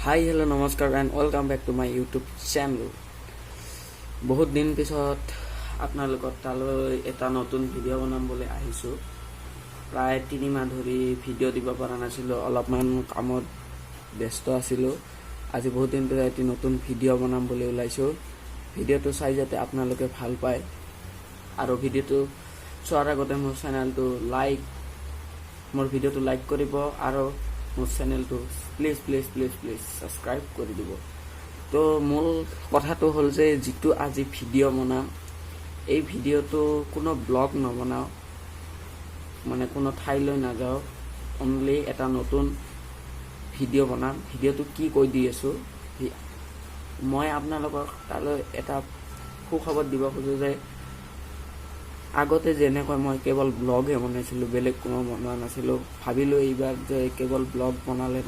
হাই hello' নমস্কাৰ and welcome back to my YouTube channel. বহুত দিন পিছত আপোনালোকৰ তালৈ এটা নতুন ভিডিঅ' বনাম বুলি আহিছোঁ। প্ৰায় 3 মাহ ধৰি ভিডিঅ' দিব পৰা নাছিলোঁ, অলপমান কামত ব্যস্ত আছিলোঁ। আজি বহুত দিন পিছত এটি নতুন ভিডিঅ' বনাম বুলি ওলাইছোঁ। ভিডিঅ'টো চাই যাতে আপোনালোকে ভাল পায় আৰু ভিডিঅ'টো চোৱাৰ আগতে মোৰ ভিডিঅ'টো লাইক কৰিব আৰু মোৰ চেনেলটো প্লিজ ছাবস্ক্ৰাইব কৰি দিব। তো মূল কথাটো হ'ল যে যিটো আজি ভিডিঅ' বনাম, এই ভিডিঅ'টো কোনো ব্লগ নবনাওঁ, মানে কোনো ঠাইলৈ নাযাওঁ, অনলি এটা নতুন ভিডিঅ' বনাম। ভিডিঅ'টো কি কৈ দি আছোঁ, মই আপোনালোকক তালৈ এটা সুখবৰ দিব খোজোঁ যে আগতে যেনেকৈ মই কেৱল ব্লগহে বনাইছিলোঁ, বেলেগ কোনো বনোৱা নাছিলোঁ। ভাবিলোঁ এইবাৰ যে কেৱল ব্লগ বনালে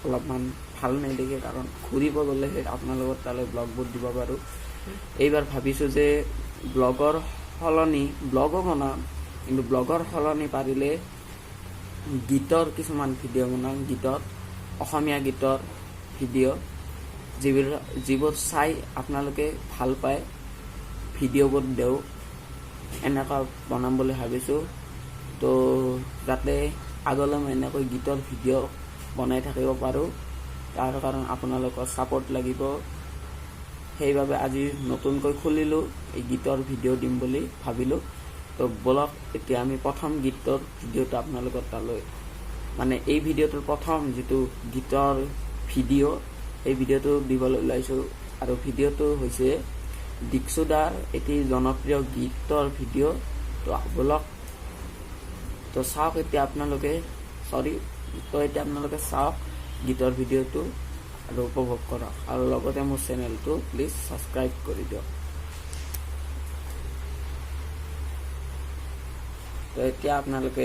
অলপমান ভাল নেদেখে, কাৰণ ঘূৰিব গ'লেহে আপোনালোকৰ তালৈ ব্লগবোৰ দিব পাৰোঁ। এইবাৰ ভাবিছোঁ যে ব্লগৰ সলনি ব্লগো বনাম, কিন্তু ব্লগৰ সলনি পাৰিলে গীতৰ কিছুমান ভিডিঅ' বনাম। অসমীয়া গীতৰ ভিডিঅ' যিবোৰ চাই আপোনালোকে ভাল পায়, ভিডিঅ'বোৰ দিওঁ, এনেকুৱা বনাম বুলি ভাবিছোঁ। তো যাতে আগলৈ মই এনেকৈ গীতৰ ভিডিঅ' বনাই থাকিব পাৰোঁ, তাৰ কাৰণে আপোনালোকৰ ছাপোৰ্ট লাগিব। সেইবাবে আজি নতুনকৈ খুলিলোঁ, এই গীতৰ ভিডিঅ' দিম বুলি ভাবিলোঁ। তো বলক এতিয়া আমি প্ৰথম গীতৰ ভিডিঅ'টো আপোনালোকৰ তালৈ, মানে এই ভিডিঅ'টোৰ প্ৰথম যিটো গীতৰ ভিডিঅ', এই ভিডিঅ'টো দিবলৈ ওলাইছোঁ। আৰু ভিডিঅ'টো হৈছে দীক্ষুদাৰ এটি জনপ্ৰিয় গীতৰ ভিডিঅ'। তো বলক তো চাওক এতিয়া আপোনালোকে চাওক গীতৰ ভিডিঅ'টো আৰু উপভোগ কৰক, আৰু লগতে মোৰ চেনেলটো প্লিজ ছাবস্ক্ৰাইব কৰি দিয়ক। তো এতিয়া আপোনালোকে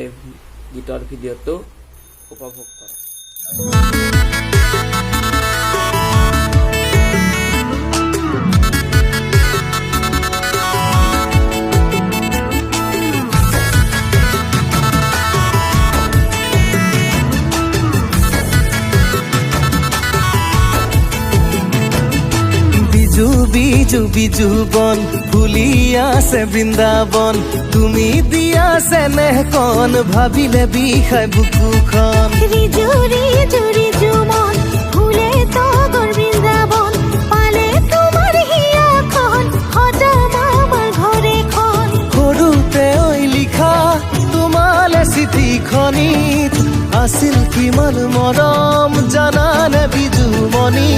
গীতৰ ভিডিঅ'টো উপভোগ কৰক। বিজু বিজু বন ফুলি আছে বৃন্দাবন, তুমি দিয়া চেনেহকণ ভাবিলে বিষাই বুকুখন। ৰিজু মন ফুলে তগৰ বৃন্দাবন, পালে তোমাৰ হিয়াখন সজাম আমাৰ ঘৰেখন। সৰুতে ঐ লিখা তোমালে চিঠিখনিত আছিল কিমান মৰম জানানে বিজুমণি।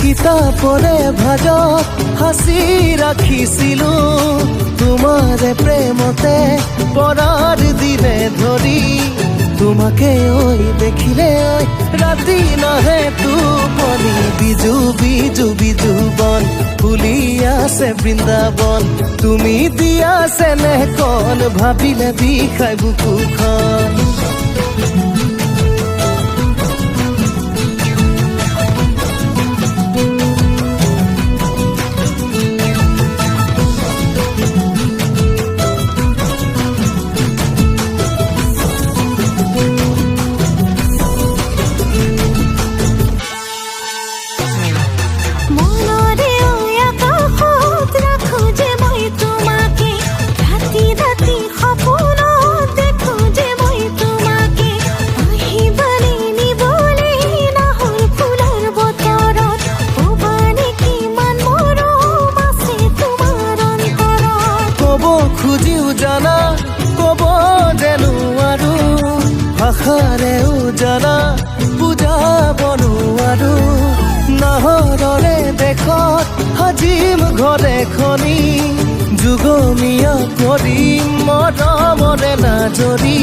কিতাপৰে ভাজত সাঁচি ৰাখিছিলো তোমাৰে প্ৰেমতে পৰাৰ দিনে ধৰি। তোমাকে ঐ দেখিলে ঐ ৰাতি নাহে টোপনি। বিজু বন ফুলি আছে বৃন্দাবন, তুমি দিয়া চেনেহকণ ভাবিলে বিষাই বুকুখন। ভাষাৰেও জানা বুজাব নোৱাৰো, নাহৰৰে দেশত সাজিম ঘৰ এখনি, যুগমীয়া কৰিম মৰমৰে নাজৰি।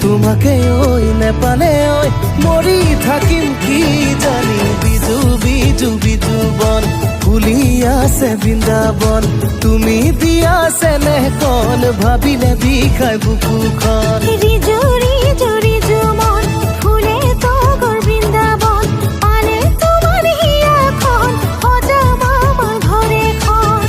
তোমাকে ঐ নেপালে ঐ মৰি থাকিম কি জানি। বিজু বন ফুলি আছে বৃন্দাবন, তুমি দিয়া চেনেহকণ ভাবিলে বিষাই বুকুখন। ৰিজু মন ফুলে তগৰ বৃন্দাবন, পালে তোমাৰ হিয়াখন সজাম আমাৰ ঘৰেখন।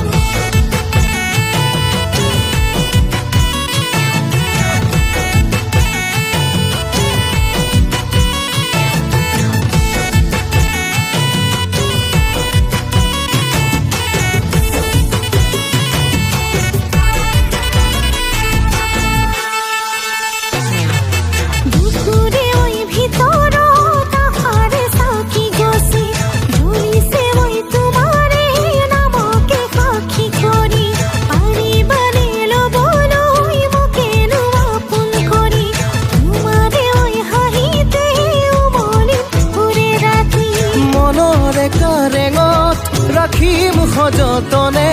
ৰাখিম সযতনে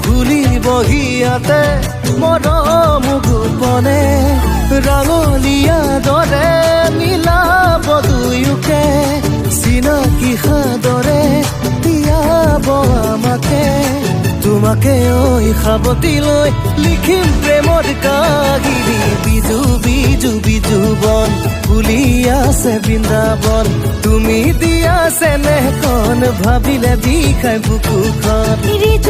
ভুলিবহি ইয়াতে মৰম গোপনে ৰাঙলীয়া দৰে মিলাব দুয়োকে চিনাকি সাদৰে তিয়াব আমাকে তোমাকে ঐ সাৱটি লৈ লিখিম প্ৰেমৰ কাহিনী বিজু বিজু বিজু বন ফুলি আছে বৃন্দাবন তুমি দিয়া চেনেহখন ভাবিলে বিষাই বুকুখন ঋতু